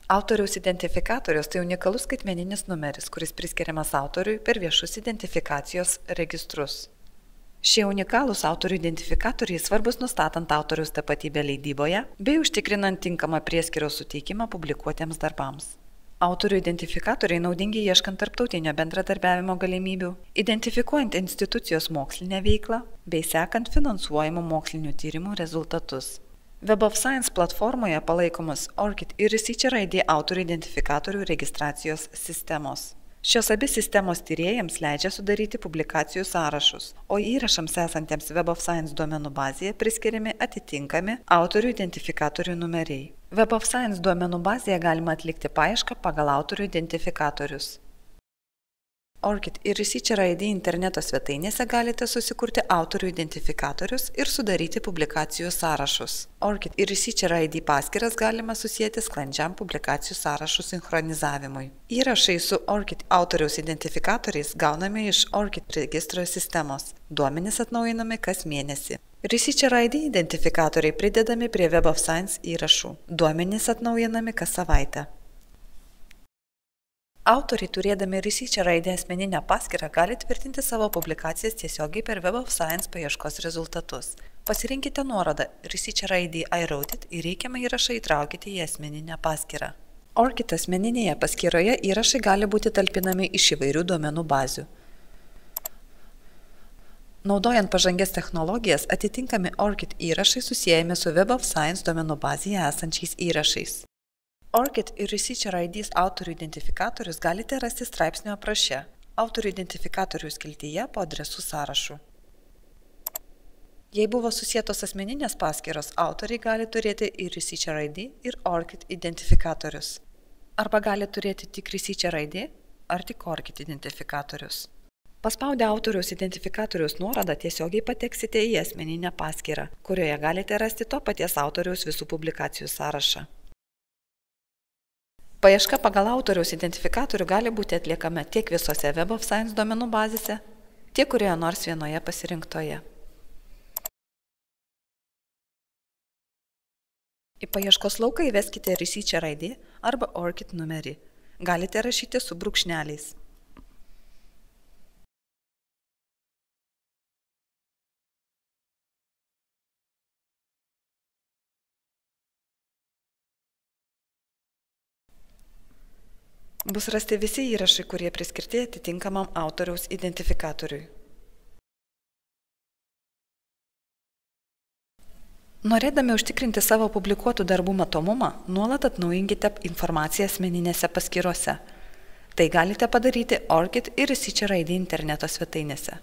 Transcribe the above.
Autoriaus identifikatorius tai unikalus skaitmeninis numeris, kuris priskiriamas autoriui per viešus identifikacijos registrus. Šie unikalūs autorių identifikatoriai svarbus nustatant autoriaus tapatybę leidyboje bei užtikrinant tinkamą prieskyros suteikimą publikuotiems darbams. Autorių identifikatoriai naudingi ieškant tarptautinio bendradarbiavimo galimybių, identifikuojant institucijos mokslinę veiklą bei sekant finansuojamų mokslinių tyrimų rezultatus. Web of Science platformoje palaikomos ORCID ir Researcher ID autorių identifikatorių registracijos sistemos. Šios abi sistemos tyrėjams leidžia sudaryti publikacijų sąrašus, o įrašams esantiems Web of Science duomenų bazėje priskiriami atitinkami autorių identifikatorių numeriai. Web of Science duomenų bazėje galima atlikti paiešką pagal autorių identifikatorius. ORCID ir Researcher ID interneto svetainėse galite susikurti autorių identifikatorius ir sudaryti publikacijų sąrašus. ORCID ir Researcher ID paskyras galima susijęti sklandžiam publikacijų sąrašų sinchronizavimui. Įrašai su ORCID autoriaus identifikatoriais gaunami iš ORCID registro sistemos. Duomenys atnaujinami kas mėnesį. Researcher ID identifikatoriai pridedami prie Web of Science įrašų. Duomenys atnaujinami kas savaitę. Autoriai, turėdami Researcher ID asmeninę paskyrą, gali tvirtinti savo publikacijas tiesiogiai per Web of Science paieškos rezultatus. Pasirinkite nuorodą Researcher ID I wrote it ir reikiamą įrašą įtraukite į asmeninę paskyrą. ORCID asmeninėje paskyroje įrašai gali būti talpinami iš įvairių duomenų bazių. Naudojant pažangias technologijas, atitinkami ORCID įrašai susijęjami su Web of Science duomenų bazėje esančiais įrašais. ORCID ir Researcher ID's autorių identifikatorius galite rasti straipsnio apraše, autorių identifikatorių skiltyje po adresų sąrašu. Jei buvo susietos asmeninės paskyros, autoriai gali turėti ir Researcher ID ir ORCID identifikatorius. Arba gali turėti tik Researcher ID ar tik ORCID identifikatorius. Paspaudę autoriaus identifikatoriaus nuorodą tiesiogiai pateksite į asmeninę paskyrą, kurioje galite rasti to paties autoriaus visų publikacijų sąrašą. Paieška pagal autoriaus identifikatorių gali būti atliekama tiek visose Web of Science duomenų bazėse, tiek kurioje nors vienoje pasirinktoje. Į paieškos lauką įveskite Researcher ID arba ORCID numerį. Galite rašyti su brūkšneliais. Bus rasti visi įrašai, kurie priskirti atitinkamam autoriaus identifikatoriui. Norėdami užtikrinti savo publikuotų darbų matomumą, nuolat atnaujinkite informaciją asmeninėse paskyrose. Tai galite padaryti ORCID ir Researcher ID interneto svetainėse.